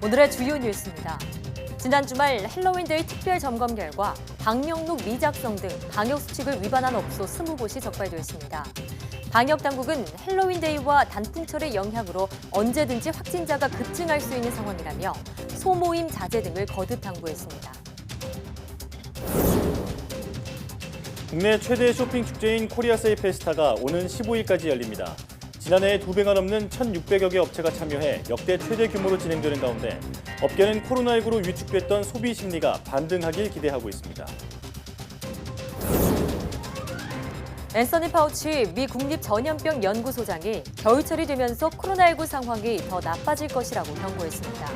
오늘의 주요 뉴스입니다. 지난 주말 헬로윈데이 특별 점검 결과 방역록 미작성 등 방역 수칙을 위반한 업소 20곳이 적발되었습니다. 방역 당국은 헬로윈데이와 단풍철의 영향으로 언제든지 확진자가 급증할 수 있는 상황이라며 소모임 자제 등을 거듭 당부했습니다. 국내 최대 쇼핑 축제인 코리아 세일 페스타가 오는 15일까지 열립니다. 지난해 2배가 넘는 1,600여 개 업체가 참여해 역대 최대 규모로 진행되는 가운데 업계는 코로나19로 위축됐던 소비 심리가 반등하길 기대하고 있습니다. 앤서니 파우치 미 국립전염병 연구소장이 겨울철이 되면서 코로나19 상황이 더 나빠질 것이라고 경고했습니다.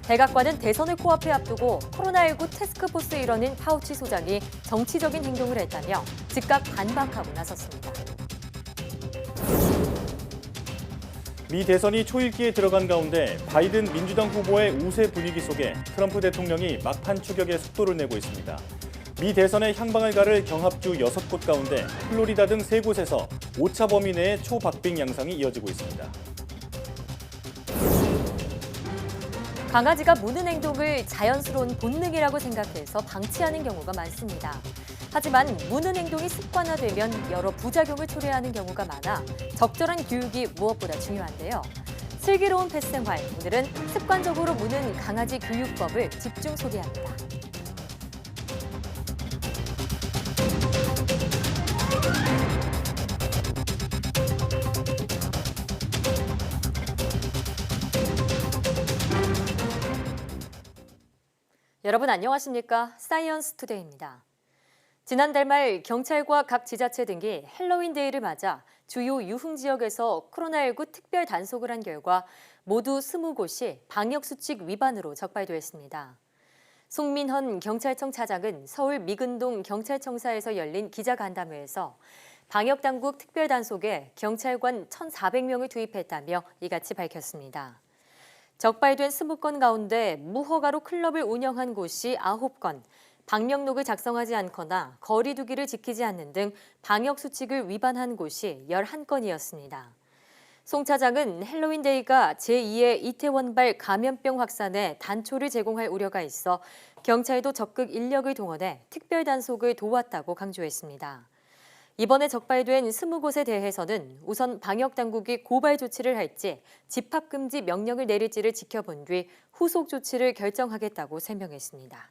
백악관은 대선을 코앞에 앞두고 코로나19 태스크포스 일원인 파우치 소장이 정치적인 행동을 했다며 즉각 반박하고 나섰습니다. 미 대선이 초읽기에 들어간 가운데 바이든 민주당 후보의 우세 분위기 속에 트럼프 대통령이 막판 추격에 속도를 내고 있습니다. 미 대선의 향방을 가를 경합주 6곳 가운데 플로리다 등 3곳에서 오차 범위 내의 초박빙 양상이 이어지고 있습니다. 강아지가 무는 행동을 자연스러운 본능이라고 생각해서 방치하는 경우가 많습니다. 하지만 무는 행동이 습관화되면 여러 부작용을 초래하는 경우가 많아 적절한 교육이 무엇보다 중요한데요. 슬기로운 펫 생활, 오늘은 습관적으로 무는 강아지 교육법을 집중 소개합니다. 여러분 안녕하십니까? 사이언스 투데이입니다. 지난달 말 경찰과 각 지자체 등이 헬로윈데이를 맞아 주요 유흥 지역에서 코로나19 특별 단속을 한 결과 모두 20곳이 방역수칙 위반으로 적발됐습니다. 송민헌 경찰청 차장은 서울 미근동 경찰청사에서 열린 기자간담회에서 방역당국 특별 단속에 경찰관 1,400명을 투입했다며 이같이 밝혔습니다. 적발된 20건 가운데 무허가로 클럽을 운영한 곳이 9건, 방역록을 작성하지 않거나 거리 두기를 지키지 않는 등 방역 수칙을 위반한 곳이 11건이었습니다. 송 차장은 헬로윈데이가 제2의 이태원발 감염병 확산에 단초를 제공할 우려가 있어 경찰도 적극 인력을 동원해 특별 단속을 도왔다고 강조했습니다. 이번에 적발된 20곳에 대해서는 우선 방역당국이 고발 조치를 할지 집합금지 명령을 내릴지를 지켜본 뒤 후속 조치를 결정하겠다고 설명했습니다.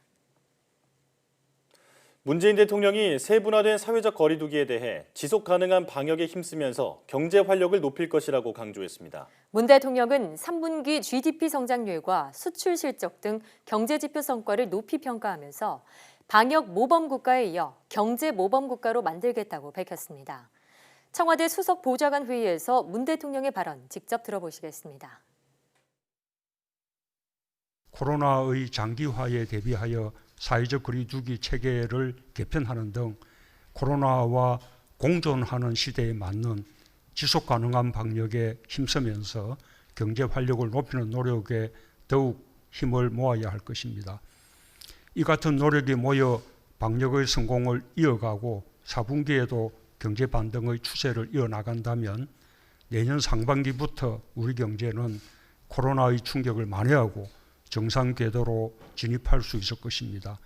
문재인 대통령이 세분화된 사회적 거리두기에 대해 지속 가능한 방역에 힘쓰면서 경제 활력을 높일 것이라고 강조했습니다. 문 대통령은 3분기 GDP 성장률과 수출 실적 등 경제 지표 성과를 높이 평가하면서 방역 모범 국가에 이어 경제 모범 국가로 만들겠다고 밝혔습니다. 청와대 수석 보좌관 회의에서 문 대통령의 발언 직접 들어보시겠습니다. 코로나의 장기화에 대비하여 사회적 거리두기 체계를 개편하는 등 코로나와 공존하는 시대에 맞는 지속 가능한 방역에 힘쓰면서 경제 활력을 높이는 노력에 더욱 힘을 모아야 할 것입니다. 이 같은 노력이 모여 방역의 성공을 이어가고 4분기에도 경제 반등의 추세를 이어나간다면 내년 상반기부터 우리 경제는 코로나의 충격을 만회하고 정상 궤도로 진입할 수 있을 것입니다.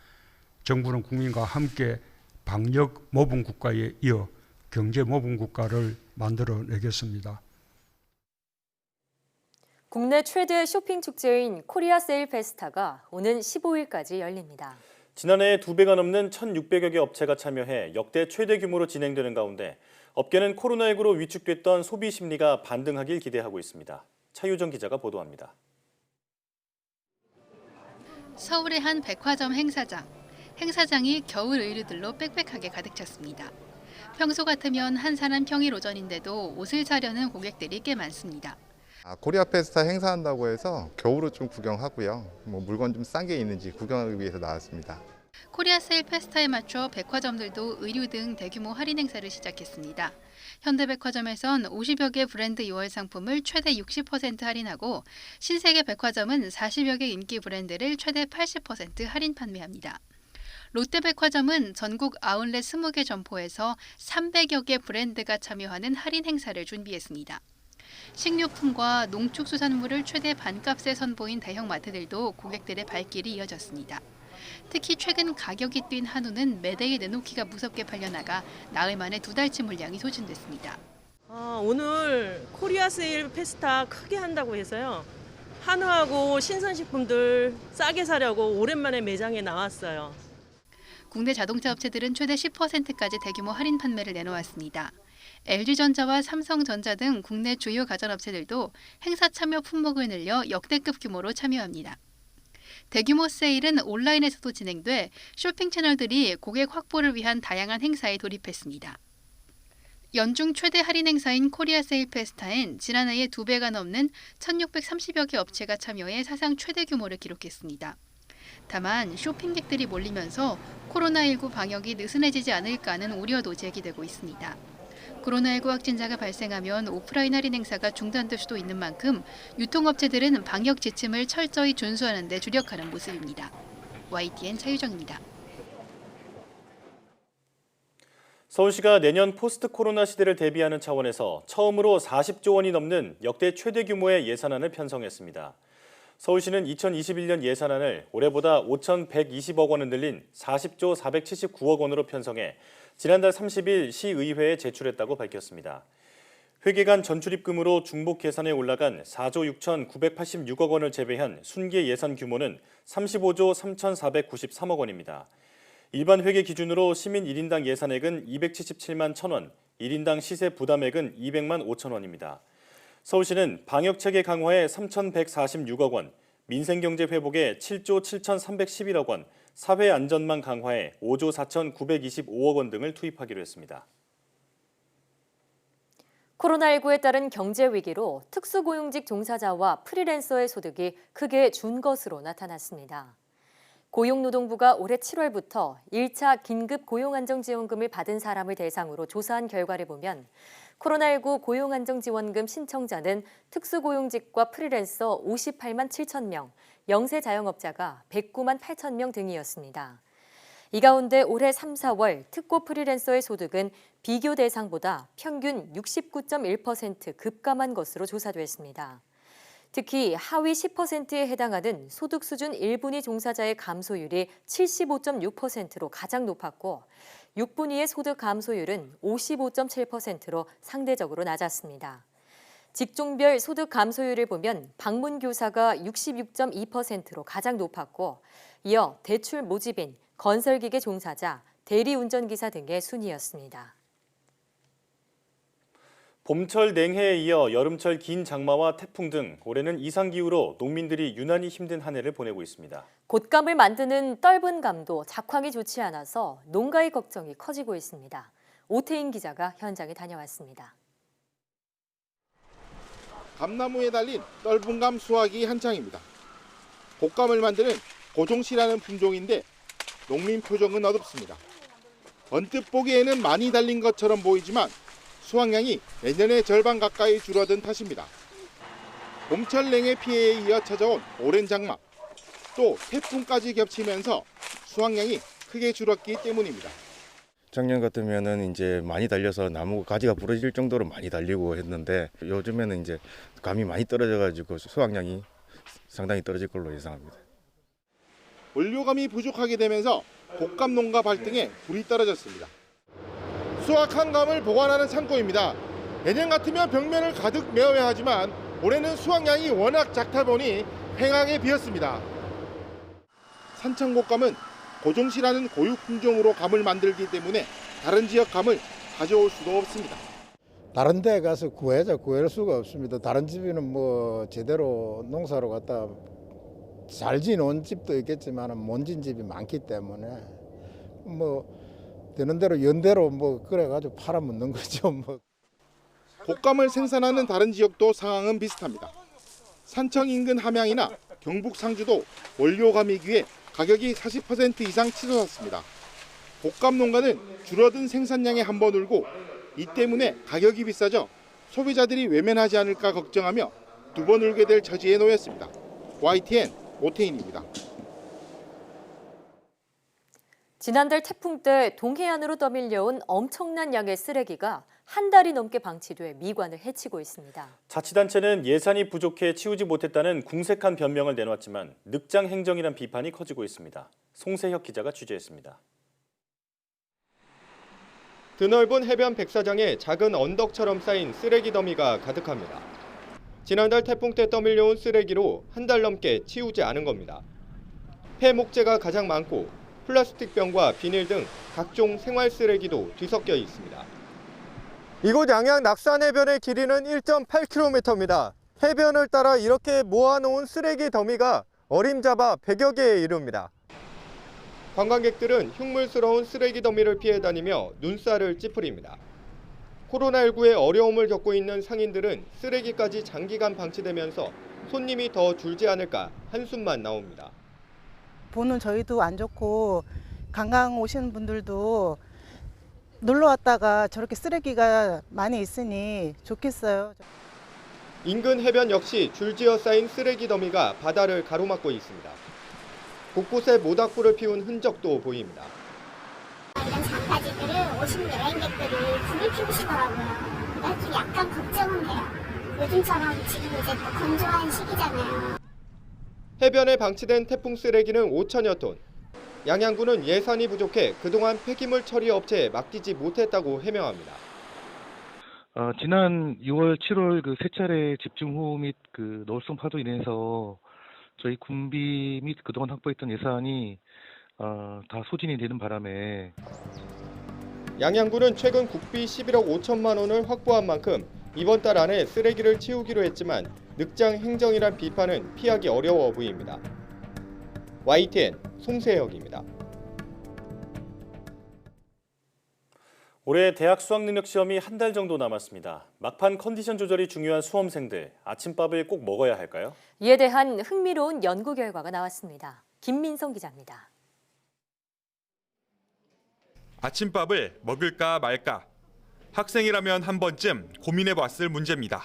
정부는 국민과 함께 방역 모범 국가에 이어 경제 모범 국가를 만들어내겠습니다. 국내 최대 쇼핑 축제인 코리아 세일 페스타가 오는 15일까지 열립니다. 지난해 2배가 넘는 1,600여 개 업체가 참여해 역대 최대 규모로 진행되는 가운데 업계는 코로나19로 위축됐던 소비 심리가 반등하길 기대하고 있습니다. 차유정 기자가 보도합니다. 서울의 한 백화점 행사장이 겨울 의류들로 빽빽하게 가득 찼습니다. 평소 같으면 한산한 평일 오전인데도 옷을 사려는 고객들이 꽤 많습니다. 코리아 페스타 행사한다고 해서 겨울옷 좀 구경하고요. 물건 좀 싼 게 있는지 구경하기 위해서 나왔습니다. 코리아 세일 페스타에 맞춰 백화점들도 의류 등 대규모 할인 행사를 시작했습니다. 현대백화점에선 50여 개 브랜드 2월 상품을 최대 60% 할인하고 신세계 백화점은 40여 개 인기 브랜드를 최대 80% 할인 판매합니다. 롯데백화점은 전국 아울렛 20개 점포에서 300여 개 브랜드가 참여하는 할인 행사를 준비했습니다. 식료품과 농축수산물을 최대 반값에 선보인 대형마트들도 고객들의 발길이 이어졌습니다. 특히 최근 가격이 뛴 한우는 매대에 내놓기가 무섭게 팔려나가 나흘 만에 2달치 물량이 소진됐습니다. 오늘 코리아 세일 페스타 크게 한다고 해서요. 한우하고 신선식품들 싸게 사려고 오랜만에 매장에 나왔어요. 국내 자동차 업체들은 최대 10%까지 대규모 할인 판매를 내놓았습니다. LG전자와 삼성전자 등 국내 주요 가전업체들도 행사 참여 품목을 늘려 역대급 규모로 참여합니다. 대규모 세일은 온라인에서도 진행돼 쇼핑 채널들이 고객 확보를 위한 다양한 행사에 돌입했습니다. 연중 최대 할인 행사인 코리아 세일 페스타엔 지난해의 2배가 넘는 1,630여 개 업체가 참여해 사상 최대 규모를 기록했습니다. 다만 쇼핑객들이 몰리면서 코로나19 방역이 느슨해지지 않을까 하는 우려도 제기되고 있습니다. 코로나19 확진자가 발생하면 오프라인 할인 행사가 중단될 수도 있는 만큼 유통업체들은 방역 지침을 철저히 준수하는 데 주력하는 모습입니다. YTN 차유정입니다. 서울시가 내년 포스트 코로나 시대를 대비하는 차원에서 처음으로 40조 원이 넘는 역대 최대 규모의 예산안을 편성했습니다. 서울시는 2021년 예산안을 올해보다 5,120억 원을 늘린 40조 479억 원으로 편성해 지난달 30일 시의회에 제출했다고 밝혔습니다. 회계간 전출입금으로 중복 계산에 올라간 4조 6,986억 원을 제외한 순계 예산 규모는 35조 3,493억 원입니다. 일반 회계 기준으로 시민 1인당 예산액은 277만 1,000원, 1인당 시세 부담액은 200만 5천 원입니다. 서울시는 방역체계 강화에 3,146억 원, 민생경제 회복에 7조 7,311억 원, 사회안전망 강화에 5조 4,925억 원 등을 투입하기로 했습니다. 코로나19에 따른 경제 위기로 특수고용직 종사자와 프리랜서의 소득이 크게 준 것으로 나타났습니다. 고용노동부가 올해 7월부터 1차 긴급 고용안정지원금을 받은 사람을 대상으로 조사한 결과를 보면 코로나19 고용안정지원금 신청자는 특수고용직과 프리랜서 58만 7천 명, 영세 자영업자가 109만 8천 명 등이었습니다. 이 가운데 올해 3, 4월 특고 프리랜서의 소득은 비교 대상보다 평균 69.1% 급감한 것으로 조사됐습니다. 특히 하위 10%에 해당하는 소득 수준 1분위 종사자의 감소율이 75.6%로 가장 높았고 6분위의 소득 감소율은 55.7%로 상대적으로 낮았습니다. 직종별 소득 감소율을 보면 방문교사가 66.2%로 가장 높았고 이어 대출 모집인, 건설기계 종사자, 대리운전기사 등의 순이었습니다. 봄철 냉해에 이어 여름철 긴 장마와 태풍 등 올해는 이상기후로 농민들이 유난히 힘든 한 해를 보내고 있습니다. 곶감을 만드는 떫은 감도 작황이 좋지 않아서 농가의 걱정이 커지고 있습니다. 오태인 기자가 현장에 다녀왔습니다. 감나무에 달린 떫은 감 수확이 한창입니다. 곶감을 만드는 고종씨라는 품종인데 농민 표정은 어둡습니다. 언뜻 보기에는 많이 달린 것처럼 보이지만 수확량이 내년의 절반 가까이 줄어든 탓입니다. 봄철 냉해 피해에 이어 찾아온 오랜 장마, 또 태풍까지 겹치면서 수확량이 크게 줄었기 때문입니다. 작년 같으면은 이제 많이 달려서 나무 가지가 부러질 정도로 많이 달리고 했는데 요즘에는 이제 감이 많이 떨어져가지고 수확량이 상당히 떨어질 걸로 예상합니다. 원료감이 부족하게 되면서 곶감 농가 발등에 불이 떨어졌습니다. 수확한 감을 보관하는 창고입니다. 예년 같으면 벽면을 가득 메워야 하지만 올해는 수확량이 워낙 작다 보니 횡하게 비었습니다. 산청곶감은 고종씨라는 고유 품종으로 감을 만들기 때문에 다른 지역 감을 가져올 수도 없습니다. 다른 데 가서 구할 수가 없습니다. 다른 집에는 뭐 제대로 농사로 갖다 잘 지놓은 집도 있겠지만 못 진 집이 많기 때문에 뭐 되는 대로 연대로 뭐 그래가지고 팔아먹는 거죠. 뭐. 곶감을 생산하는 다른 지역도 상황은 비슷합니다. 산청 인근 함양이나 경북 상주도 원료 감이기에 가격이 40% 이상 치솟았습니다. 곶감 농가는 줄어든 생산량에 한번 울고 이 때문에 가격이 비싸져 소비자들이 외면하지 않을까 걱정하며 두 번 울게 될 처지에 놓였습니다. YTN 오태인입니다. 지난달 태풍 때 동해안으로 떠밀려온 엄청난 양의 쓰레기가 한 달이 넘게 방치돼 미관을 해치고 있습니다. 자치단체는 예산이 부족해 치우지 못했다는 궁색한 변명을 내놓았지만 늑장 행정이란 비판이 커지고 있습니다. 송세혁 기자가 취재했습니다. 드넓은 해변 백사장에 작은 언덕처럼 쌓인 쓰레기 더미가 가득합니다. 지난달 태풍 때 떠밀려온 쓰레기로 한 달 넘게 치우지 않은 겁니다. 폐목재가 가장 많고 플라스틱 병과 비닐 등 각종 생활 쓰레기도 뒤섞여 있습니다. 이곳 양양 낙산 해변의 길이는 1.8km입니다. 해변을 따라 이렇게 모아놓은 쓰레기 더미가 어림잡아 100여 개에 이릅니다. 관광객들은 흉물스러운 쓰레기 더미를 피해 다니며 눈살을 찌푸립니다. 코로나19에 어려움을 겪고 있는 상인들은 쓰레기까지 장기간 방치되면서 손님이 더 줄지 않을까 한숨만 나옵니다. 보는 저희도 안 좋고 관광 오시는 분들도 놀러 왔다가 저렇게 쓰레기가 많이 있으니 좋겠어요. 인근 해변 역시 줄지어 쌓인 쓰레기 더미가 바다를 가로막고 있습니다. 곳곳에 모닥불을 피운 흔적도 보입니다. 이런 장바지들을 오시는 여행객들이 불을 피우시더라고요. 그래서 좀 약간 걱정은 돼요. 요즘처럼 지금 이제 또 건조한 시기잖아요. 해변에 방치된 태풍 쓰레기는 5천여 톤. 양양구는 예산이 부족해 그동안 폐기물 처리 업체에 맡기지 못했다고 해명합니다. 지난 6월, 7월 그 세 차례 집중호우 및 그 노을성 파도 인해서 저희 군비 및 그동안 확보했던 예산이 다 소진이 되는 바람에 양양구는 최근 국비 11억 5천만 원을 확보한 만큼 이번 달 안에 쓰레기를 치우기로 했지만 늑장 행정이란 비판은 피하기 어려워 보입니다. YTN 송세혁입니다. 올해 대학 수학능력시험이 한 달 정도 남았습니다. 막판 컨디션 조절이 중요한 수험생들, 아침밥을 꼭 먹어야 할까요? 이에 대한 흥미로운 연구 결과가 나왔습니다. 김민성 기자입니다. 아침밥을 먹을까 말까? 학생이라면 한 번쯤 고민해봤을 문제입니다.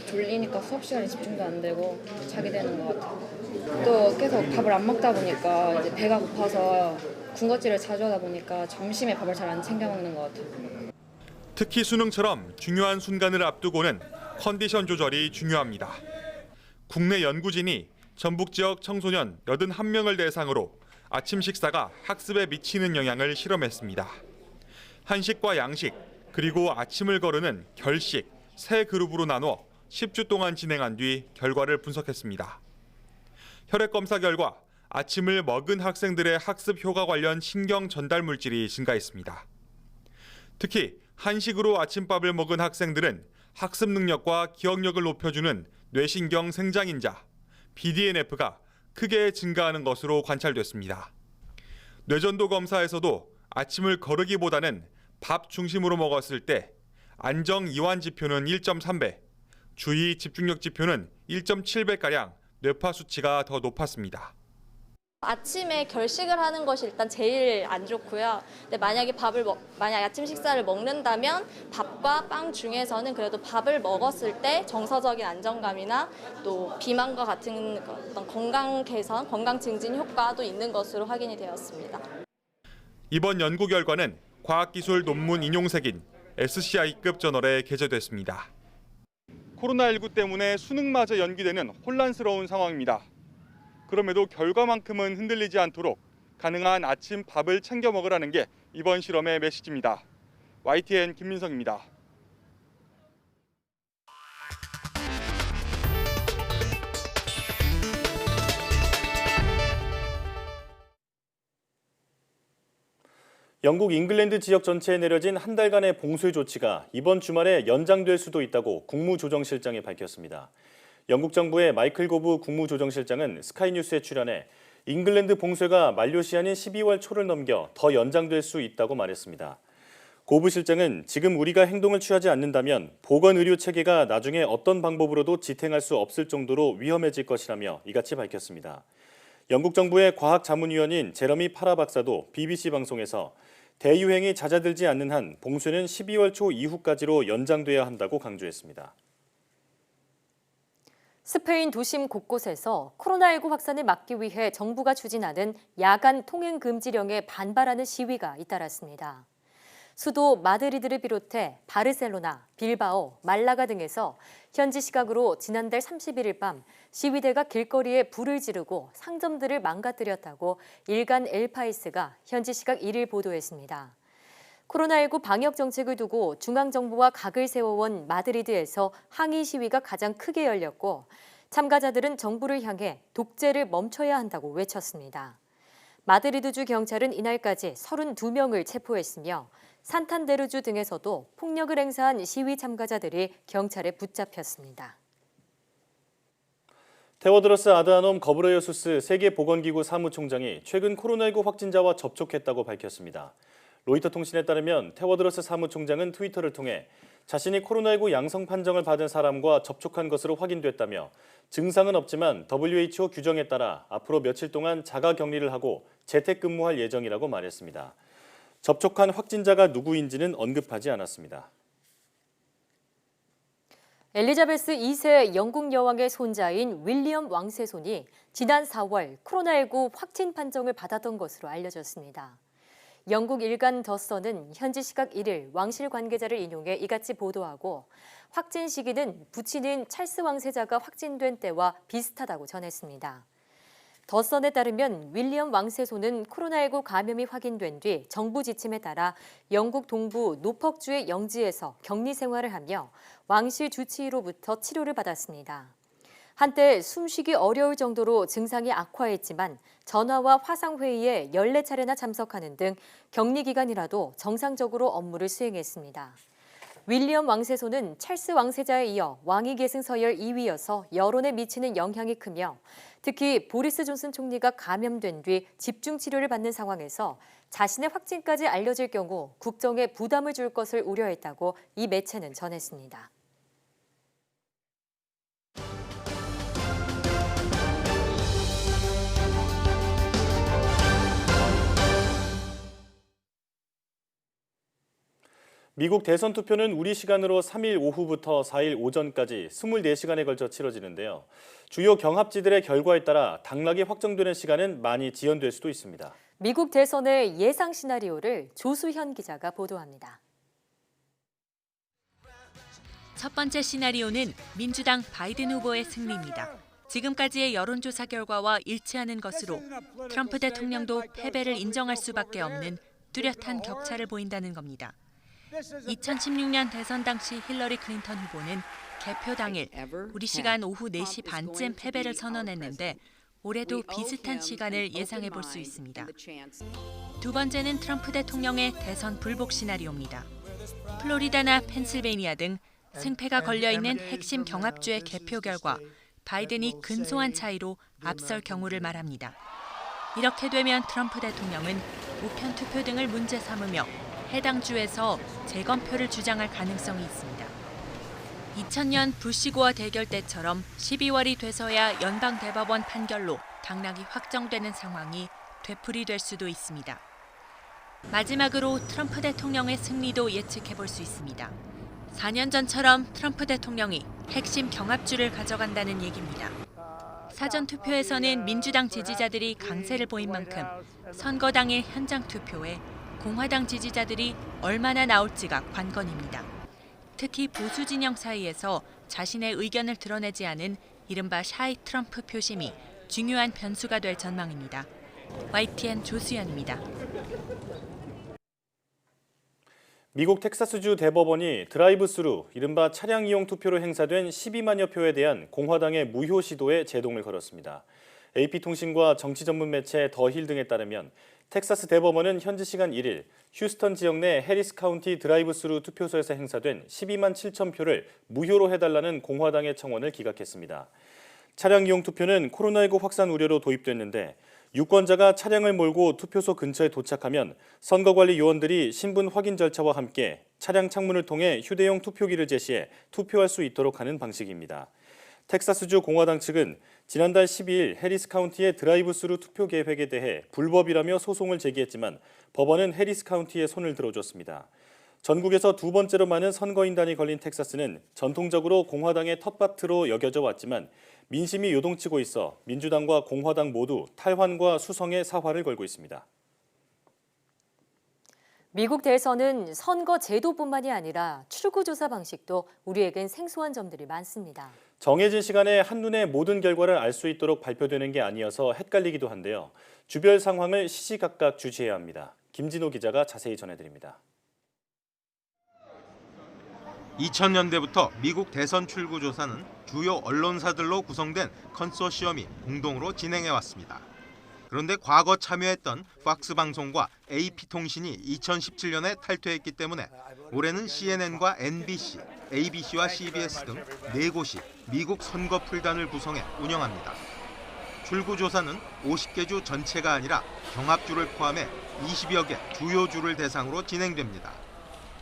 졸리니까 수업 시간에 집중도 안 되고 자게 되는 것 같아요. 또 계속 밥을 안 먹다 보니까 이제 배가 고파서 군것질을 자주 하다 보니까 점심에 밥을 잘 안 챙겨 먹는 것 같아요. 특히 수능처럼 중요한 순간을 앞두고는 컨디션 조절이 중요합니다. 국내 연구진이 전북 지역 청소년 81명을 대상으로 아침 식사가 학습에 미치는 영향을 실험했습니다. 한식과 양식, 그리고 아침을 거르는 결식, 세 그룹으로 나눠 10주 동안 진행한 뒤 결과를 분석했습니다. 혈액 검사 결과 아침을 먹은 학생들의 학습 효과 관련 신경 전달 물질이 증가했습니다. 특히 한식으로 아침밥을 먹은 학생들은 학습 능력과 기억력을 높여주는 뇌신경 생장인자, BDNF가 크게 증가하는 것으로 관찰됐습니다. 뇌전도 검사에서도 아침을 거르기보다는 밥 중심으로 먹었을 때 안정 이완 지표는 1.3배, 주의 집중력 지표는 1.7배가량 뇌파 수치가 더 높았습니다. 아침에 결식을 하는 것이 일단 제일 안 좋고요. 근데 만약 아침 식사를 먹는다면 밥과 빵 중에서는 그래도 밥을 먹었을 때 정서적인 안정감이나 또 비만과 같은 어떤 건강 개선, 건강 증진 효과도 있는 것으로 확인이 되었습니다. 이번 연구 결과는 과학기술 논문 인용색인 SCI급 저널에 게재됐습니다. 코로나19 때문에 수능마저 연기되는 혼란스러운 상황입니다. 그럼에도 결과만큼은 흔들리지 않도록 가능한 아침 밥을 챙겨 먹으라는 게 이번 실험의 메시지입니다. YTN 김민성입니다. 영국 잉글랜드 지역 전체에 내려진 한 달간의 봉쇄 조치가 이번 주말에 연장될 수도 있다고 국무조정실장이 밝혔습니다. 영국 정부의 마이클 고브 국무조정실장은 스카이뉴스에 출연해 잉글랜드 봉쇄가 만료 시한인 12월 초를 넘겨 더 연장될 수 있다고 말했습니다. 고브 실장은 지금 우리가 행동을 취하지 않는다면 보건의료 체계가 나중에 어떤 방법으로도 지탱할 수 없을 정도로 위험해질 것이라며 이같이 밝혔습니다. 영국 정부의 과학자문위원인 제러미 파라 박사도 BBC 방송에서 대유행이 잦아들지 않는 한 봉쇄는 12월 초 이후까지로 연장돼야 한다고 강조했습니다. 스페인 도심 곳곳에서 코로나19 확산을 막기 위해 정부가 추진하는 야간 통행 금지령에 반발하는 시위가 잇따랐습니다. 수도 마드리드를 비롯해 바르셀로나, 빌바오, 말라가 등에서 현지 시각으로 지난달 31일 밤 시위대가 길거리에 불을 지르고 상점들을 망가뜨렸다고 일간 엘파이스가 현지 시각 1일 보도했습니다. 코로나19 방역 정책을 두고 중앙정부와 각을 세워온 마드리드에서 항의 시위가 가장 크게 열렸고 참가자들은 정부를 향해 독재를 멈춰야 한다고 외쳤습니다. 마드리드주 경찰은 이날까지 32명을 체포했으며 산탄데르주 등에서도 폭력을 행사한 시위 참가자들이 경찰에 붙잡혔습니다. 테워드로스 아드하놈 거브레예수스 세계보건기구 사무총장이 최근 코로나19 확진자와 접촉했다고 밝혔습니다. 로이터 통신에 따르면 테워드로스 사무총장은 트위터를 통해 자신이 코로나19 양성 판정을 받은 사람과 접촉한 것으로 확인됐다며 증상은 없지만 WHO 규정에 따라 앞으로 며칠 동안 자가 격리를 하고 재택근무할 예정이라고 말했습니다. 접촉한 확진자가 누구인지는 언급하지 않았습니다. 엘리자베스 2세 영국 여왕의 손자인 윌리엄 왕세손이 지난 4월 코로나19 확진 판정을 받았던 것으로 알려졌습니다. 영국 일간 더 선은 현지 시각 1일 왕실 관계자를 인용해 이같이 보도하고 확진 시기는 부친인 찰스 왕세자가 확진된 때와 비슷하다고 전했습니다. 더 선에 따르면 윌리엄 왕세손은 코로나19 감염이 확인된 뒤 정부 지침에 따라 영국 동부 노퍽주의 영지에서 격리 생활을 하며 왕실 주치의로부터 치료를 받았습니다. 한때 숨쉬기 어려울 정도로 증상이 악화했지만 전화와 화상회의에 14차례나 참석하는 등 격리 기간이라도 정상적으로 업무를 수행했습니다. 윌리엄 왕세손은 찰스 왕세자에 이어 왕위 계승 서열 2위여서 여론에 미치는 영향이 크며 특히 보리스 존슨 총리가 감염된 뒤 집중 치료를 받는 상황에서 자신의 확진까지 알려질 경우 국정에 부담을 줄 것을 우려했다고 이 매체는 전했습니다. 미국 대선 투표는 우리 시간으로 3일 오후부터 4일 오전까지 24시간에 걸쳐 치러지는데요. 주요 경합지들의 결과에 따라 당락이 확정되는 시간은 많이 지연될 수도 있습니다. 미국 대선의 예상 시나리오를 조수현 기자가 보도합니다. 첫 번째 시나리오는 민주당 바이든 후보의 승리입니다. 지금까지의 여론조사 결과와 일치하는 것으로 트럼프 대통령도 패배를 인정할 수밖에 없는 뚜렷한 격차를 보인다는 겁니다. 2016년 대선 당시 힐러리 클린턴 후보는 개표 당일 우리 시간 오후 4시 반쯤 패배를 선언했는데 올해도 비슷한 시간을 예상해 볼 수 있습니다. 두 번째는 트럼프 대통령의 대선 불복 시나리오입니다. 플로리다나 펜실베이니아 등 승패가 걸려있는 핵심 경합주의 개표 결과 바이든이 근소한 차이로 앞설 경우를 말합니다. 이렇게 되면 트럼프 대통령은 우편 투표 등을 문제 삼으며 해당 주에서 재검표를 주장할 가능성이 있습니다. 2000년 부시고어 대결 때처럼 12월이 돼서야 연방대법원 판결로 당락이 확정되는 상황이 되풀이될 수도 있습니다. 마지막으로 트럼프 대통령의 승리도 예측해 볼 수 있습니다. 4년 전처럼 트럼프 대통령이 핵심 경합주를 가져간다는 얘기입니다. 사전 투표에서는 민주당 지지자들이 강세를 보인 만큼 선거 당일 현장 투표에 공화당 지지자들이 얼마나 나올지가 관건입니다. 특히 보수 진영 사이에서 자신의 의견을 드러내지 않은 이른바 샤이 트럼프 표심이 중요한 변수가 될 전망입니다. YTN 조수연입니다. 미국 텍사스주 대법원이 드라이브스루, 이른바 차량 이용 투표로 행사된 12만여 표에 대한 공화당의 무효 시도에 제동을 걸었습니다. AP통신과 정치 전문 매체 더힐 등에 따르면 텍사스 대법원은 현지 시간 1일 휴스턴 지역 내 해리스 카운티 드라이브스루 투표소에서 행사된 12만 7천 표를 무효로 해달라는 공화당의 청원을 기각했습니다. 차량 이용 투표는 코로나19 확산 우려로 도입됐는데 유권자가 차량을 몰고 투표소 근처에 도착하면 선거관리 요원들이 신분 확인 절차와 함께 차량 창문을 통해 휴대용 투표기를 제시해 투표할 수 있도록 하는 방식입니다. 텍사스주 공화당 측은 지난달 12일 해리스 카운티의 드라이브스루 투표 계획에 대해 불법이라며 소송을 제기했지만 법원은 해리스 카운티에 손을 들어줬습니다. 전국에서 두 번째로 많은 선거인단이 걸린 텍사스는 전통적으로 공화당의 텃밭으로 여겨져 왔지만 민심이 요동치고 있어 민주당과 공화당 모두 탈환과 수성의 사활을 걸고 있습니다. 미국 대선은 선거 제도뿐만이 아니라 출구조사 방식도 우리에겐 생소한 점들이 많습니다. 정해진 시간에 한눈에 모든 결과를 알 수 있도록 발표되는 게 아니어서 헷갈리기도 한데요. 주별 상황을 시시각각 주시해야 합니다. 김진호 기자가 자세히 전해드립니다. 2000년대부터 미국 대선 출구조사는 주요 언론사들로 구성된 컨소시엄이 공동으로 진행해왔습니다. 그런데 과거 참여했던 팍스 방송과 AP통신이 2017년에 탈퇴했기 때문에 올해는 CNN과 NBC, ABC와 CBS 등 4곳이 미국 선거 풀단을 구성해 운영합니다. 출구조사는 50개 주 전체가 아니라 경합주를 포함해 20여 개 주요 주를 대상으로 진행됩니다.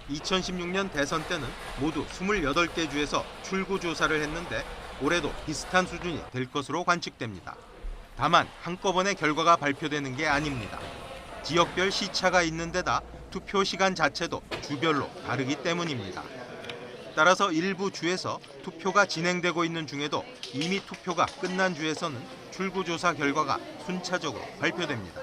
2016년 대선 때는 모두 28개 주에서 출구조사를 했는데 올해도 비슷한 수준이 될 것으로 관측됩니다. 다만 한꺼번에 결과가 발표되는 게 아닙니다. 지역별 시차가 있는 데다 투표 시간 자체도 주별로 다르기 때문입니다. 따라서 일부 주에서 투표가 진행되고 있는 중에도 이미 투표가 끝난 주에서는 출구조사 결과가 순차적으로 발표됩니다.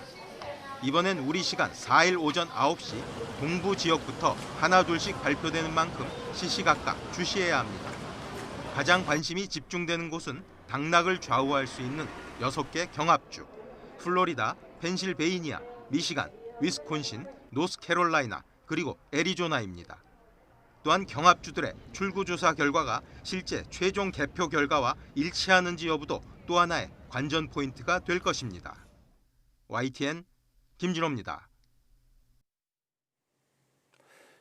이번엔 우리 시간 4일 오전 9시 동부 지역부터 하나둘씩 발표되는 만큼 시시각각 주시해야 합니다. 가장 관심이 집중되는 곳은 당락을 좌우할 수 있는 6개 경합주, 플로리다, 펜실베이니아, 미시간, 위스콘신, 노스캐롤라이나, 그리고 애리조나입니다. 또한 경합주들의 출구조사 결과가 실제 최종 개표 결과와 일치하는지 여부도 또 하나의 관전 포인트가 될 것입니다. YTN 김진호입니다.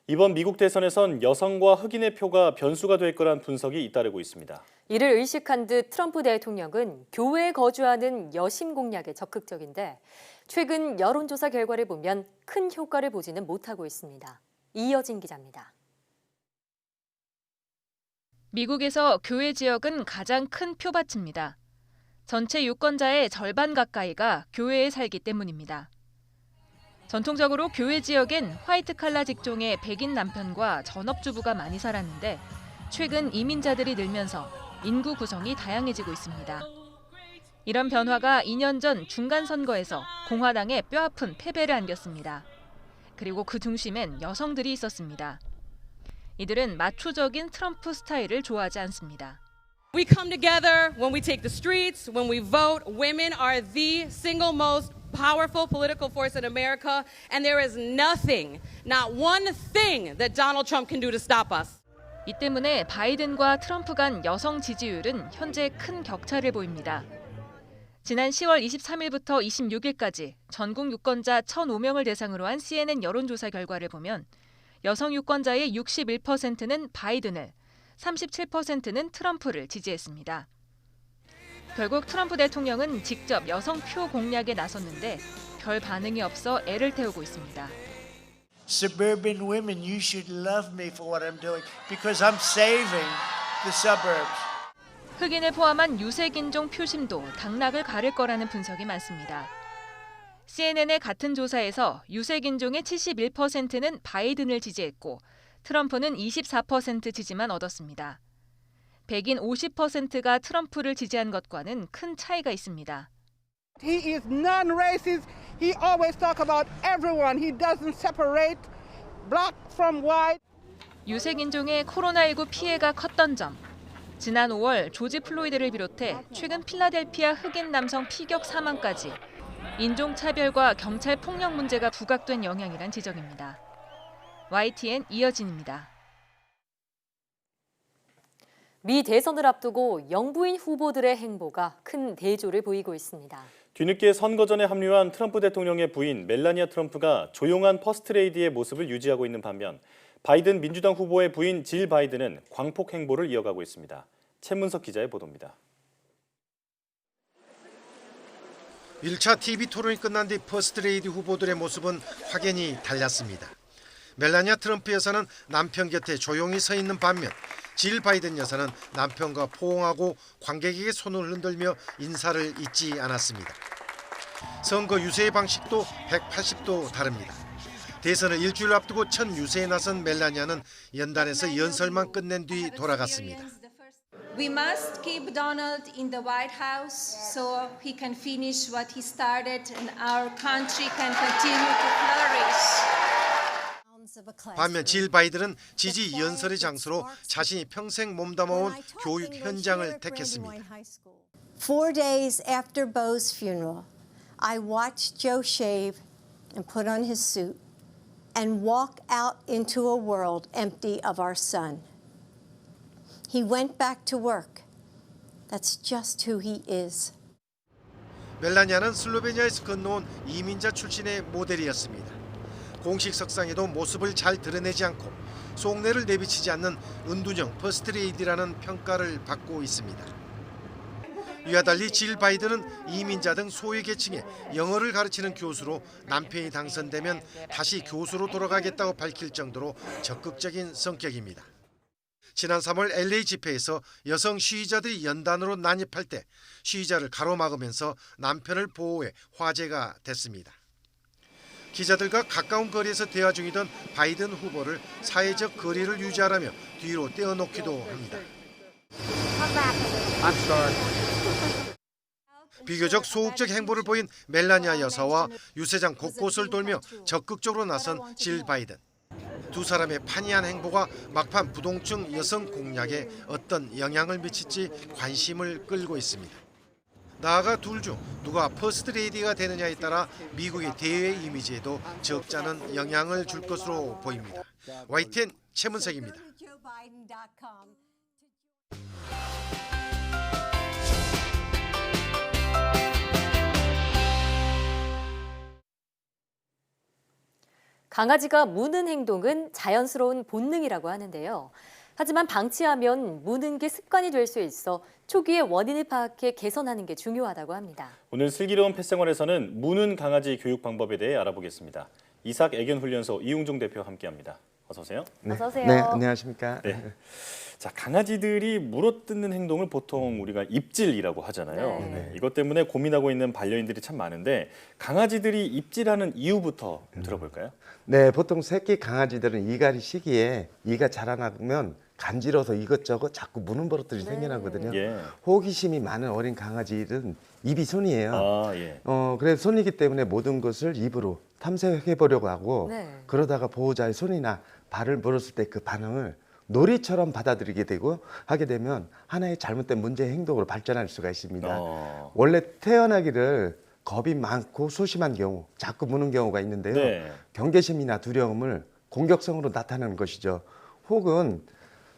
이번 미국 대선에선 여성과 흑인의 표가 변수가 될 거란 분석이 잇따르고 있습니다. 이를 의식한 듯 트럼프 대통령은 교외에 거주하는 여심 공략에 적극적인데 최근 여론조사 결과를 보면 큰 효과를 보지는 못하고 있습니다. 이여진 기자입니다. 미국에서 교외 지역은 가장 큰 표밭입니다. 전체 유권자의 절반 가까이가 교외에 살기 때문입니다. 전통적으로 교외 지역엔 화이트 칼라 직종의 백인 남편과 전업주부가 많이 살았는데 최근 이민자들이 늘면서 인구 구성이 다양해지고 있습니다. 이런 변화가 2년 전 중간 선거에서 공화당에 뼈아픈 패배를 안겼습니다. 그리고 그 중심엔 여성들이 있었습니다. 이들은 마초적인 트럼프 스타일을 좋아하지 않습니다. We come together when we take the streets, when we vote. Women are the single most powerful political force in America, and there is nothing, not one thing that Donald Trump can do to stop us. 이 때문에 바이든과 트럼프 간 여성 지지율은 현재 큰 격차를 보입니다. 지난 10월 23일부터 26일까지 전국 유권자 1,005명을 대상으로 한 CNN 여론조사 결과를 보면 여성 유권자의 61%는 바이든을, 37%는 트럼프를 지지했습니다. 결국 트럼프 대통령은 직접 여성 표 공략에 나섰는데 별 반응이 없어 애를 태우고 있습니다. Suburban women, you should love me for what I'm doing because I'm saving the suburbs. 흑인을 포함한 유색인종 표심도 당락을 가를 거라는 분석이 많습니다. CNN의 같은 조사에서 유색인종의 71%는 바이든을 지지했고 트럼프는 24% 지지만 얻었습니다. 백인 50%가 트럼프를 지지한 것과는 큰 차이가 있습니다. He is non-racist. He always talk about everyone. He doesn't separate black from white. 유색인종의 코로나19 피해가 컸던 점. 지난 5월 조지 플로이드를 비롯해 최근 필라델피아 흑인 남성 피격 사망까지 인종차별과 경찰 폭력 문제가 부각된 영향이란 지적입니다. YTN 이여진입니다. 미 대선을 앞두고 영부인 후보들의 행보가 큰 대조를 보이고 있습니다. 뒤늦게 선거전에 합류한 트럼프 대통령의 부인 멜라니아 트럼프가 조용한 퍼스트레이디의 모습을 유지하고 있는 반면 바이든 민주당 후보의 부인 질 바이든은 광폭 행보를 이어가고 있습니다. 최문석 기자의 보도입니다. 1차 TV 토론이 끝난 뒤 퍼스트레이디 후보들의 모습은 확연히 달랐습니다. 멜라니아 트럼프 여사는 남편 곁에 조용히 서 있는 반면 질 바이든 여사는 남편과 포옹하고 관객에게 손을 흔들며 인사를 잊지 않았습니다. 선거 유세 방식도 180도 다릅니다. 대선을 일주일 앞두고 첫 유세에 나선 멜라니아는 연단에서 연설만 끝낸 뒤 돌아갔습니다. We must keep Donald in the White House so he can finish what he started and our country can continue to flourish. 반면 질 바이든은 지지 연설의 장소로 자신이 평생 몸담아온 교육 현장을 택했습니다. 4 days after Bo's funeral, I watched Joe shave and put on his suit and walk out into a world empty of our son. He went back to work. That's just who he is. 멜라니아는 슬로베니아에서 건너온 이민자 출신의 모델이었습니다. 공식 석상에도 모습을 잘 드러내지 않고 속내를 내비치지 않는 은둔형 퍼스트레이디라는 평가를 받고 있습니다. 이와 달리 질 바이든은 이민자 등 소외 계층에 영어를 가르치는 교수로 남편이 당선되면 다시 교수로 돌아가겠다고 밝힐 정도로 적극적인 성격입니다. 지난 3월 LA 집회에서 여성 시위자들이 연단으로 난입할 때 시위자를 가로막으면서 남편을 보호해 화제가 됐습니다. 기자들과 가까운 거리에서 대화 중이던 바이든 후보를 사회적 거리를 유지하라며 뒤로 떼어놓기도 합니다. 비교적 소극적 행보를 보인 멜라니아 여사와 유세장 곳곳을 돌며 적극적으로 나선 질 바이든. 두 사람의 판이한 행보가 막판 부동층 여성 공략에 어떤 영향을 미칠지 관심을 끌고 있습니다. 나아가 둘 중 누가 퍼스트레이디가 되느냐에 따라 미국의 대외 이미지에도 적잖은 영향을 줄 것으로 보입니다. YTN 최문석입니다. 강아지가 무는 행동은 자연스러운 본능이라고 하는데요. 하지만 방치하면 무는 게 습관이 될 수 있어 초기에 원인을 파악해 개선하는 게 중요하다고 합니다. 오늘 슬기로운 펫생활에서는 무는 강아지 교육 방법에 대해 알아보겠습니다. 이삭 애견훈련소 이웅종 대표와 함께합니다. 어서 오세요. 어서 오세요. 네, 안녕하십니까. 네. 자, 강아지들이 물어뜯는 행동을 보통 우리가 입질이라고 하잖아요. 네. 이것 때문에 고민하고 있는 반려인들이 참 많은데 강아지들이 입질하는 이유부터 들어볼까요? 네, 보통 새끼 강아지들은 이갈이 시기에 이가 자라나면 간지러서 이것저것 자꾸 무는 버릇들이 생겨나거든요. 예. 호기심이 많은 어린 강아지들은 입이 손이에요. 아, 예. 그래서 손이기 때문에 모든 것을 입으로 탐색해 보려고 하고 네. 그러다가 보호자의 손이나 발을 물었을 때 그 반응을 놀이처럼 받아들이게 되고 하게 되면 하나의 잘못된 문제 행동으로 발전할 수가 있습니다. 원래 태어나기를 겁이 많고 소심한 경우, 자꾸 무는 경우가 있는데요. 네. 경계심이나 두려움을 공격성으로 나타내는 것이죠. 혹은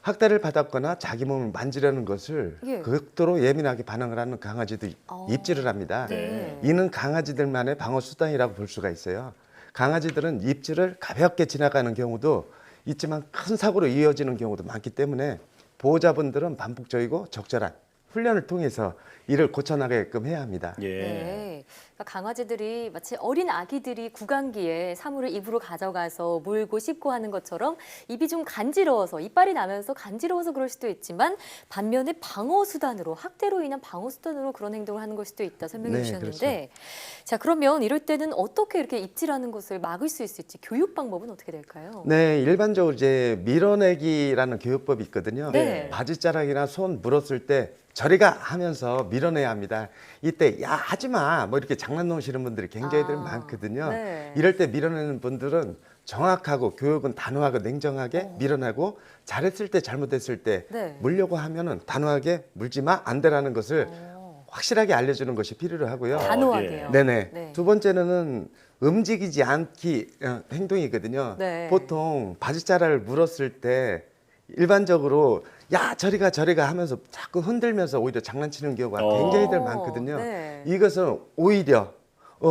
학대를 받았거나 자기 몸을 만지려는 것을 예. 극도로 예민하게 반응을 하는 강아지도 입질을 합니다. 네. 이는 강아지들만의 방어 수단이라고 볼 수가 있어요. 강아지들은 입질을 가볍게 지나가는 경우도 있지만 큰 사고로 이어지는 경우도 많기 때문에 보호자분들은 반복적이고 적절한 훈련을 통해서 이를 고쳐나가게끔 해야 합니다. 네. 그러니까 강아지들이 마치 어린 아기들이 구강기에 사물을 입으로 가져가서 물고 씹고 하는 것처럼 입이 좀 간지러워서 이빨이 나면서 간지러워서 그럴 수도 있지만 반면에 방어 수단으로 학대로 인한 방어 수단으로 그런 행동을 하는 걸 수도 있다 설명해 네, 주셨는데 그렇죠. 자 그러면 이럴 때는 어떻게 이렇게 입질하는 것을 막을 수 있을지 교육 방법은 어떻게 될까요? 네, 일반적으로 이제 밀어내기라는 교육법이 있거든요. 네. 바지자락이나 손 물었을 때 저리가 하면서 밀어내야 합니다. 이때 야 하지 마 뭐 이렇게 장난 놓으시는 분들이 굉장히 많거든요. 네. 이럴 때 밀어내는 분들은 정확하고 교육은 단호하고 냉정하게 밀어내고 잘했을 때 잘못했을 때 네. 물려고 하면은 단호하게 물지 마 안 되라는 것을 확실하게 알려주는 것이 필요로 하고요. 단호하게요. 네네. 네. 두 번째는 움직이지 않기 행동이거든요. 네. 보통 바지자락을 물었을 때 일반적으로 야 저리가 하면서 자꾸 흔들면서 오히려 장난치는 경우가 굉장히들 많거든요. 네. 이것은 오히려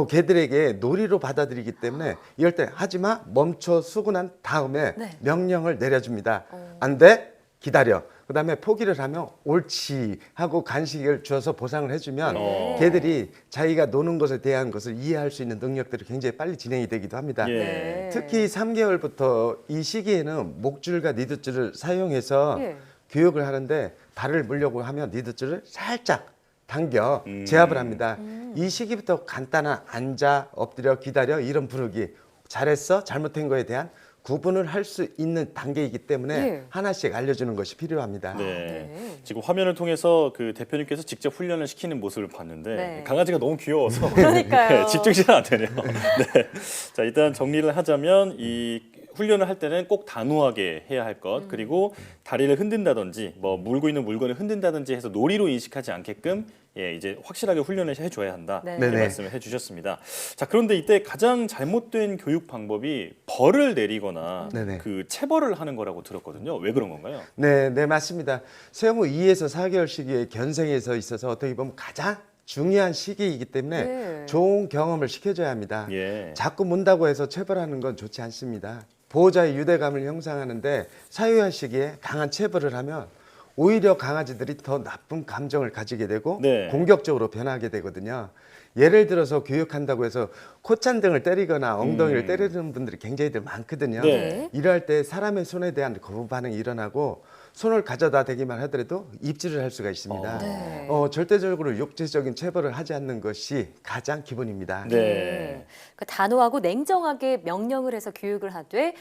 개들에게 놀이로 받아들이기 때문에 이럴 때 하지마 멈춰 수군한 다음에 네. 명령을 내려줍니다. 안 돼? 기다려. 그다음에 포기를 하면 옳지 하고 간식을 주어서 보상을 해주면 개들이 자기가 노는 것에 대한 것을 이해할 수 있는 능력들이 굉장히 빨리 진행이 되기도 합니다. 예. 특히 3개월부터 이 시기에는 목줄과 니드줄을 사용해서 예. 교육을 하는데 발을 물려고 하면 니드줄을 살짝 당겨 제압을 합니다. 이 시기부터 간단한 앉아, 엎드려, 기다려 이런 부르기 잘했어, 잘못한 거에 대한 구분을 할 수 있는 단계이기 때문에 예. 하나씩 알려주는 것이 필요합니다. 네. 지금 화면을 통해서 그 대표님께서 직접 훈련을 시키는 모습을 봤는데 네. 강아지가 너무 귀여워서 그러니까요. 네, 집중이 잘 안 되네요. 네. 자, 일단 정리를 하자면 이 훈련을 할 때는 꼭 단호하게 해야 할 것, 그리고 다리를 흔든다든지 뭐 물고 있는 물건을 흔든다든지 해서 놀이로 인식하지 않게끔 이제 확실하게 훈련을 해줘야 한다. 네. 이렇게 네네. 말씀을 해주셨습니다. 자, 그런데 이때 가장 잘못된 교육 방법이 벌을 내리거나 네네. 그 체벌을 하는 거라고 들었거든요. 왜 그런 건가요? 네, 네 맞습니다. 생후 2에서 4개월 시기의 견생에서 있어서 어떻게 보면 가장 중요한 시기이기 때문에 네. 좋은 경험을 시켜줘야 합니다. 예. 자꾸 문다고 해서 체벌하는 건 좋지 않습니다. 보호자의 유대감을 형성하는데 사유할 시기에 강한 체벌을 하면 오히려 강아지들이 더 나쁜 감정을 가지게 되고 네. 공격적으로 변하게 되거든요. 예를 들어서 교육한다고 해서 콧잔등을 때리거나 엉덩이를 때리는 분들이 굉장히 많거든요. 네. 이럴 때 사람의 손에 대한 거부 반응이 일어나고 손을 가져다 대기만 하더라도 입질을 할 수가 있습니다. 네. 절대적으로 육체적인 체벌을 하지 않는 것이 가장 기본입니다. 네. 그 단호하고 냉정하게 명령을 해서 교육을 하되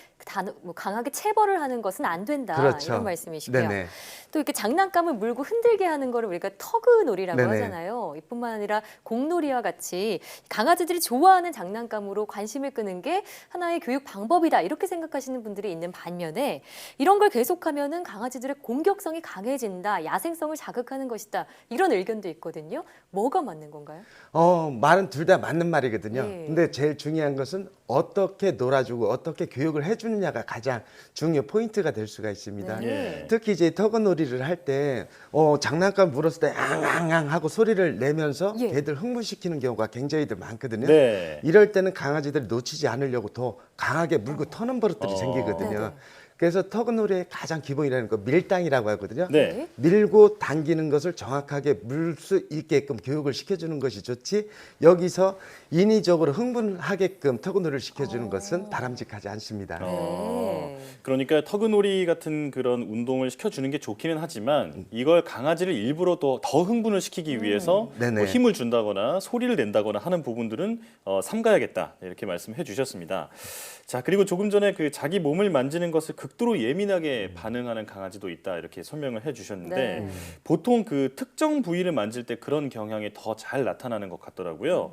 강하게 체벌을 하는 것은 안 된다. 그렇죠. 이런 말씀이시고요. 네네. 또 이렇게 장난감을 물고 흔들게 하는 거를 우리가 터그놀이라고 네네. 하잖아요. 이뿐만 아니라 공놀이와 같이 강아지들이 좋아하는 장난감으로 관심을 끄는 게 하나의 교육 방법이다. 이렇게 생각하시는 분들이 있는 반면에 이런 걸 계속하면은 강아지들의 공격성이 강해진다. 야생성을 자극하는 것이다. 이런 의견도 있거든요. 뭐가 맞는 건가요? 말은 둘 다 맞는 말이거든요. 예. 근데 제일 중요한 것은 어떻게 놀아주고 어떻게 교육을 해주느냐가 가장 중요 포인트가 될 수가 있습니다. 네. 특히 이제 터그놀이를 할 때 장난감 물었을 때 앙앙앙 하고 소리를 내면서 예. 걔들 흥분시키는 경우가 굉장히 많거든요. 네. 이럴 때는 강아지들이 놓치지 않으려고 더 강하게 물고 터는 버릇들이 생기거든요. 네네. 그래서 터그놀이의 가장 기본이라는 거 밀당이라고 하거든요. 네. 밀고 당기는 것을 정확하게 물 수 있게끔 교육을 시켜주는 것이 좋지 여기서 인위적으로 흥분하게끔 터그놀이를 시켜주는 것은 바람직하지 않습니다. 그러니까 터그놀이 같은 그런 운동을 시켜주는 게 좋기는 하지만 이걸 강아지를 일부러 더 흥분을 시키기 위해서 네네. 뭐 힘을 준다거나 소리를 낸다거나 하는 부분들은 삼가야겠다 이렇게 말씀해 주셨습니다. 자, 그리고 조금 전에 그 자기 몸을 만지는 것을 극도로 예민하게 반응하는 강아지도 있다 이렇게 설명을 해주셨는데 네. 보통 그 특정 부위를 만질 때 그런 경향이 더 잘 나타나는 것 같더라고요.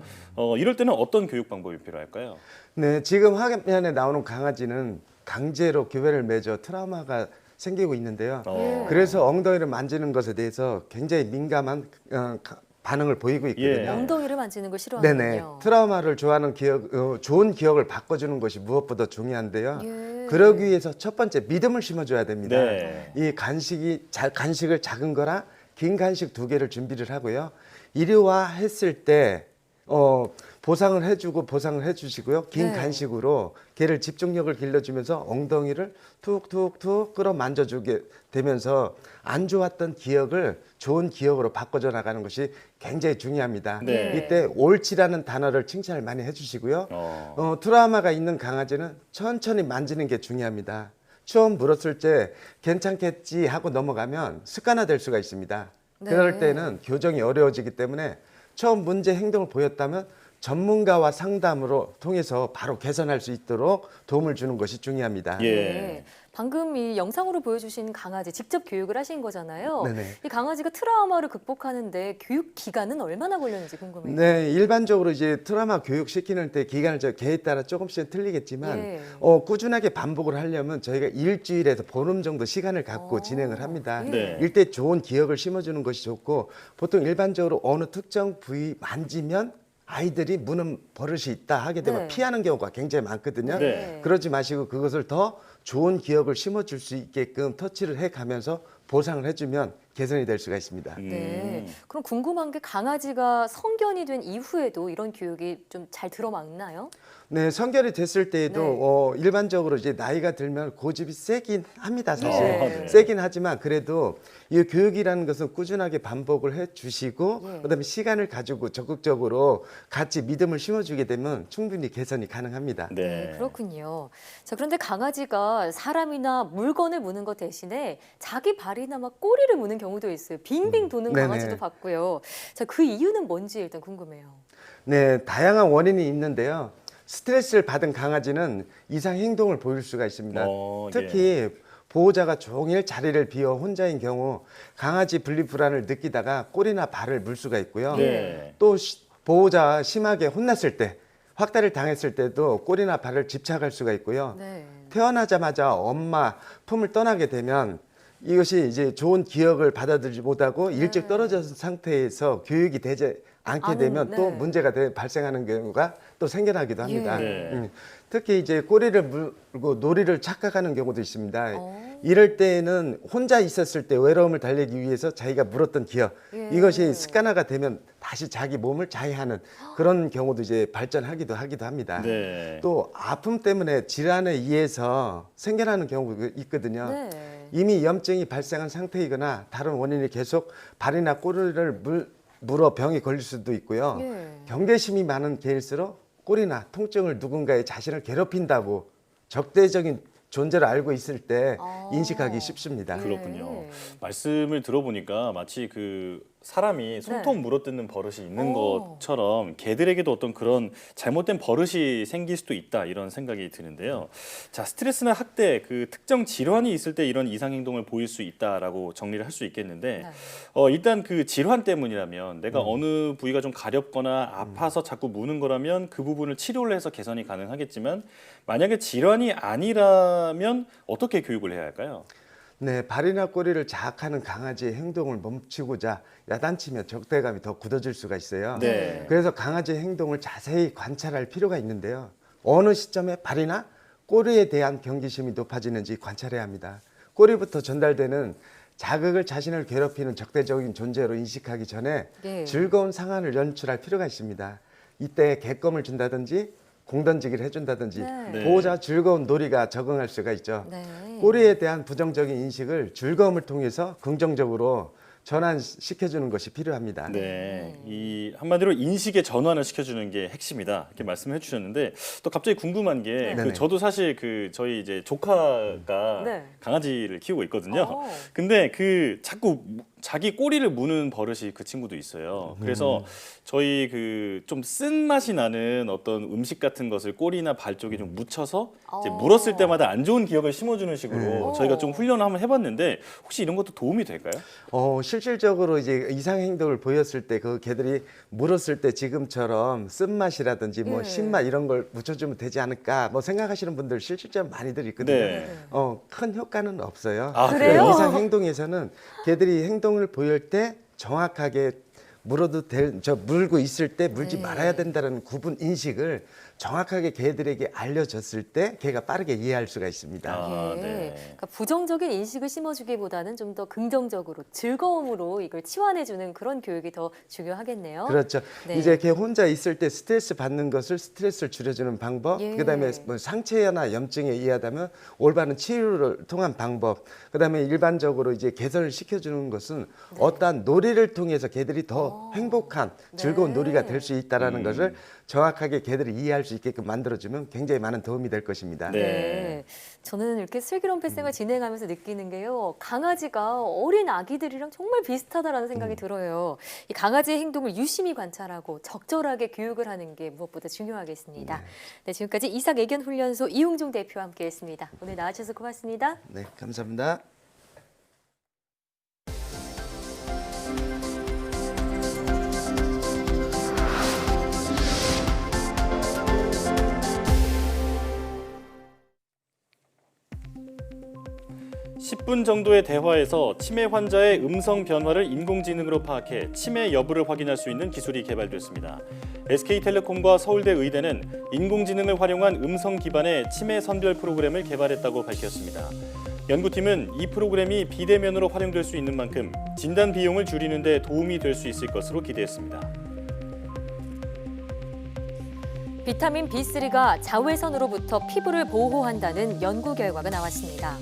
이럴 때는 어떤 교육 방법이 필요할까요? 네, 지금 화면에 나오는 강아지는 강제로 교배를 맺어 트라우마가 생기고 있는데요. 그래서 엉덩이를 만지는 것에 대해서 굉장히 민감한 반응을 보이고 있거든요. 엉덩이를 만지는 걸 싫어하는군요. 네네. 트라우마를 좋아하는 좋은 기억을 바꿔주는 것이 무엇보다 중요한데요. 그러기 위해서 첫 번째 믿음을 심어줘야 됩니다. 네. 이 간식을 작은 거랑 긴 간식 2개를 준비를 하고요. 일요화했을 때 보상을 해주시고요. 긴 네. 간식으로 걔를 집중력을 길러주면서 엉덩이를 툭툭툭 끌어 만져주게 되면서 안 좋았던 기억을 좋은 기억으로 바꿔줘 나가는 것이 굉장히 중요합니다. 네. 이때 옳지라는 단어를 칭찬을 많이 해주시고요. 트라우마가 있는 강아지는 천천히 만지는 게 중요합니다. 처음 물었을 때 괜찮겠지 하고 넘어가면 습관화될 수가 있습니다. 네. 그럴 때는 교정이 어려워지기 때문에 처음 문제 행동을 보였다면 전문가와 상담으로 통해서 바로 개선할 수 있도록 도움을 주는 것이 중요합니다. 네. 방금 이 영상으로 보여주신 강아지 직접 교육을 하신 거잖아요. 네네. 이 강아지가 트라우마를 극복하는데 교육 기간은 얼마나 걸렸는지 궁금해요. 네, 일반적으로 이제 트라우마 교육 시키는 때 기간을 개에 따라 조금씩 틀리겠지만 예. 꾸준하게 반복을 하려면 저희가 일주일에서 보름 정도 시간을 갖고 진행을 합니다. 네. 이때 좋은 기억을 심어주는 것이 좋고 보통 일반적으로 어느 특정 부위 만지면 아이들이 무는 버릇이 있다 하게 되면 네. 피하는 경우가 굉장히 많거든요. 네. 그러지 마시고 그것을 더 좋은 기억을 심어줄 수 있게끔 터치를 해가면서 보상을 해주면 개선이 될 수가 있습니다. 네. 그럼 궁금한 게 강아지가 성견이 된 이후에도 이런 교육이 좀 잘 들어맞나요? 네, 성견이 됐을 때에도 네. 일반적으로 이제 나이가 들면 고집이 세긴 합니다, 사실. 네. 세긴 하지만 그래도 이 교육이라는 것은 꾸준하게 반복을 해 주시고 그다음에 시간을 가지고 적극적으로 같이 믿음을 심어주게 되면 충분히 개선이 가능합니다. 네, 그렇군요. 자, 그런데 강아지가 사람이나 물건을 무는 것 대신에 자기 발이나 막 꼬리를 무는 경우도 있어요. 빙빙 도는 네네. 강아지도 봤고요. 자, 그 이유는 뭔지 일단 궁금해요. 네, 다양한 원인이 있는데요. 스트레스를 받은 강아지는 이상 행동을 보일 수가 있습니다. 특히 보호자가 종일 자리를 비워 혼자인 경우 강아지 분리불안을 느끼다가 꼬리나 발을 물 수가 있고요. 네. 또 보호자 심하게 혼났을 때, 확대를 당했을 때도 꼬리나 발을 집착할 수가 있고요. 태어나자마자 엄마 품을 떠나게 되면 이것이 이제 좋은 기억을 받아들이지 못하고 일찍 떨어진 상태에서 교육이 되지 않게 되면 또 문제가 발생하는 경우가 또 생겨나기도 합니다. 특히 이제 꼬리를 물고 놀이를 착각하는 경우도 있습니다. 이럴 때에는 혼자 있었을 때 외로움을 달래기 위해서 자기가 물었던 기억 이것이 습관화가 되면 다시 자기 몸을 자해하는 그런 경우도 이제 발전하기도 합니다. 또 아픔 때문에 질환에 의해서 생겨나는 경우가 있거든요. 이미 염증이 발생한 상태이거나 다른 원인이 계속 발이나 꼬리를 물어 병이 걸릴 수도 있고요. 경계심이 많은 개일수록 꼬리나 통증을 누군가의 자신을 괴롭힌다고 적대적인 존재를 알고 있을 때 인식하기 쉽습니다. 그렇군요. 말씀을 들어보니까 마치 그 사람이 손톱 물어뜯는 버릇이 있는 것처럼 개들에게도 어떤 그런 잘못된 버릇이 생길 수도 있다 이런 생각이 드는데요. 자, 스트레스나 학대, 그 특정 질환이 있을 때 이런 이상 행동을 보일 수 있다라고 정리를 할 수 있겠는데 일단 그 질환 때문이라면 내가 어느 부위가 좀 가렵거나 아파서 자꾸 무는 거라면 그 부분을 치료를 해서 개선이 가능하겠지만 만약에 질환이 아니라면 어떻게 교육을 해야 할까요? 네, 발이나 꼬리를 자학하는 강아지의 행동을 멈추고자 야단치면 적대감이 더 굳어질 수가 있어요. 그래서 강아지의 행동을 자세히 관찰할 필요가 있는데요. 어느 시점에 발이나 꼬리에 대한 경계심이 높아지는지 관찰해야 합니다. 꼬리부터 전달되는 자극을 자신을 괴롭히는 적대적인 존재로 인식하기 전에 즐거운 상황을 연출할 필요가 있습니다. 이때 객검을 준다든지 공 던지기를 해준다든지 보호자 즐거운 놀이가 적응할 수가 있죠. 꼬리에 대한 부정적인 인식을 즐거움을 통해서 긍정적으로 전환시켜주는 것이 필요합니다. 이 한마디로 인식의 전환을 시켜주는 게 핵심이다 이렇게 말씀해 주셨는데 또 갑자기 궁금한 게 저도 사실 그 저희 이제 조카가 강아지를 키우고 있거든요. 근데 그 자꾸 자기 꼬리를 무는 버릇이 그 친구도 있어요. 그래서 저희 그 좀 쓴맛이 나는 어떤 음식 같은 것을 꼬리나 발 쪽에 좀 묻혀서 이제 물었을 때마다 안 좋은 기억을 심어주는 식으로 저희가 좀 훈련을 한번 해봤는데 혹시 이런 것도 도움이 될까요? 실질적으로 이제 이상 행동을 보였을 때 그 개들이 물었을 때 지금처럼 쓴맛이라든지 뭐 신맛 이런 걸 묻혀주면 되지 않을까 뭐 생각하시는 분들 실질적으로 많이들 있거든요. 큰 효과는 없어요. 그래요? 이상 행동에서는 개들이 행동을 보일 때 정확하게 물어도 물고 있을 때 물지 말아야 된다는 구분 인식을 정확하게 개들에게 알려줬을 때 개가 빠르게 이해할 수가 있습니다. 그러니까 부정적인 인식을 심어주기보다는 좀 더 긍정적으로 즐거움으로 이걸 치환해주는 그런 교육이 더 중요하겠네요. 그렇죠. 이제 개 혼자 있을 때 스트레스 받는 것을 스트레스를 줄여주는 방법, 그다음에 뭐 상처나 염증에 의하다면 올바른 치료를 통한 방법, 그다음에 일반적으로 이제 개선을 시켜주는 것은 어떠한 놀이를 통해서 개들이 더 행복한 즐거운 놀이가 될 수 있다라는 것을 정확하게 개들이 이해할 수 있게끔 만들어주면 굉장히 많은 도움이 될 것입니다. 저는 이렇게 슬기로운 펫생활 진행하면서 느끼는 게요. 강아지가 어린 아기들이랑 정말 비슷하다라는 생각이 들어요. 이 강아지의 행동을 유심히 관찰하고 적절하게 교육을 하는 게 무엇보다 중요하겠습니다. 지금까지 이삭애견훈련소 이웅종 대표와 함께했습니다. 오늘 나와주셔서 고맙습니다. 네, 감사합니다. (10분) 정도의 대화에서 치매 환자의 음성 변화를 인공지능으로 파악해 치매 여부를 확인할 수 있는 기술이 개발됐습니다. SK텔레콤과 서울대 의대는 인공지능을 활용한 음성 기반의 치매 선별 프로그램을 개발했다고 밝혔습니다. 연구팀은 이 프로그램이 비대면으로 활용될 수 있는 만큼 진단 비용을 줄이는 데 도움이 될 수 있을 것으로 기대했습니다. 비타민 B3가 자외선으로부터 피부를 보호한다는 연구 결과가 나왔습니다.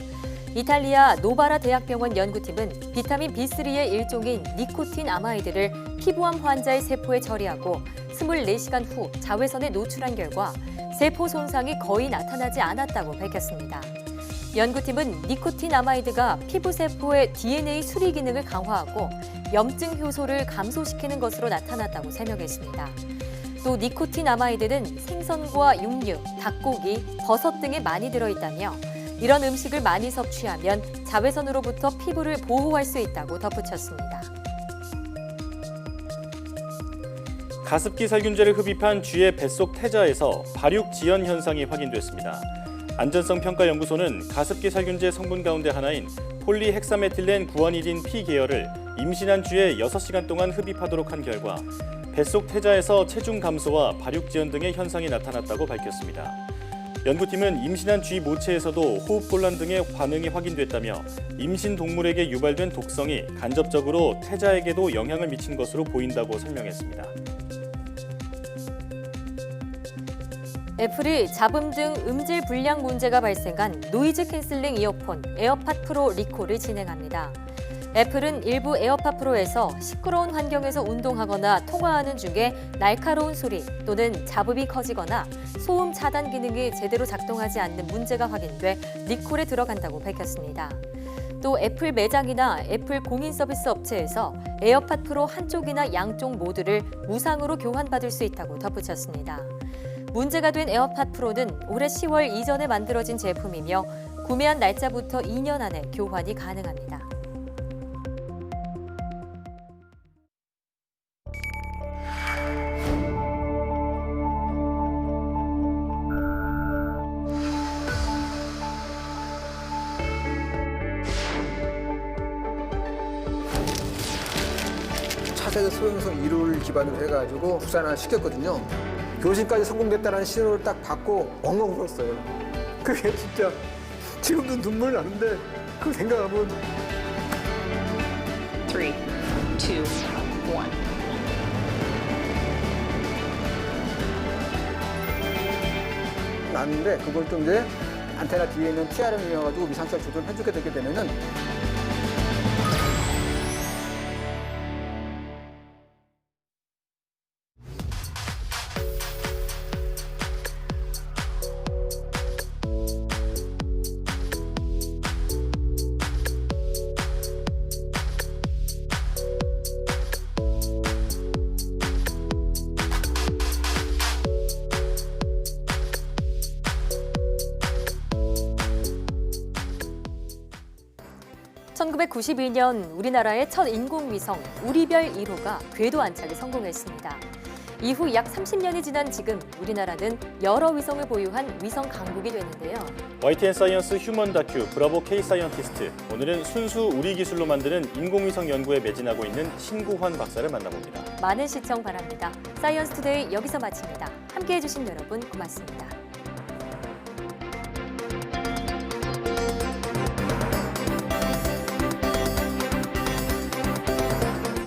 이탈리아 노바라 대학병원 연구팀은 비타민 B3의 일종인 니코틴 아마이드를 피부암 환자의 세포에 처리하고 24시간 후 자외선에 노출한 결과 세포 손상이 거의 나타나지 않았다고 밝혔습니다. 연구팀은 니코틴 아마이드가 피부 세포의 DNA 수리 기능을 강화하고 염증 효소를 감소시키는 것으로 나타났다고 설명했습니다. 또 니코틴 아마이드는 생선과 육류, 닭고기, 버섯 등에 많이 들어있다며 이런 음식을 많이 섭취하면 자외선으로부터 피부를 보호할 수 있다고 덧붙였습니다. 가습기 살균제를 흡입한 쥐의 뱃속 태자에서 발육 지연 현상이 확인됐습니다. 안전성평가연구소는 가습기 살균제 성분 가운데 하나인 폴리헥사메틸렌 구원일인 P 계열을 임신한 주에 6시간 동안 흡입하도록 한 결과 뱃속 태자에서 체중 감소와 발육 지연 등의 현상이 나타났다고 밝혔습니다. 연구팀은 임신한 쥐 모체에서도 호흡곤란 등의 반응이 확인됐다며 임신 동물에게 유발된 독성이 간접적으로 태자에게도 영향을 미친 것으로 보인다고 설명했습니다. 애플이 잡음 등 음질 불량 문제가 발생한 노이즈 캔슬링 이어폰 에어팟 프로 리콜을 진행합니다. 애플은 일부 에어팟 프로에서 시끄러운 환경에서 운동하거나 통화하는 중에 날카로운 소리 또는 잡음이 커지거나 소음 차단 기능이 제대로 작동하지 않는 문제가 확인돼 리콜에 들어간다고 밝혔습니다. 또 애플 매장이나 애플 공인 서비스 업체에서 에어팟 프로 한쪽이나 양쪽 모두를 무상으로 교환받을 수 있다고 덧붙였습니다. 문제가 된 에어팟 프로는 올해 10월 이전에 만들어진 제품이며 구매한 날짜부터 2년 안에 교환이 가능합니다. 차세대 소형성 1호를 기반으로 해가지고 국산화 시켰거든요. 교신까지 성공됐다는 신호를 딱 받고 엉엉 울었어요. 그게 진짜 지금도 눈물 나는데 그걸 생각하면 3, 2, 1. 났는데 그걸 좀 이제 안테나 뒤에 있는 TRM이어가지고 미상차 조절을 해주게 되게 되면은 (1992년) 우리나라의 첫 인공위성 우리별 1호가 궤도 안착에 성공했습니다. 이후 약 30년이 지난 지금 우리나라는 여러 위성을 보유한 위성 강국이 됐는데요. YTN 사이언스 휴먼 다큐 브라보 K 사이언티스트. 오늘은 순수 우리 기술로 만드는 인공위성 연구에 매진하고 있는 신구환 박사를 만나봅니다. 많은 시청 바랍니다. 사이언스 투데이 여기서 마칩니다. 함께해 주신 여러분 고맙습니다.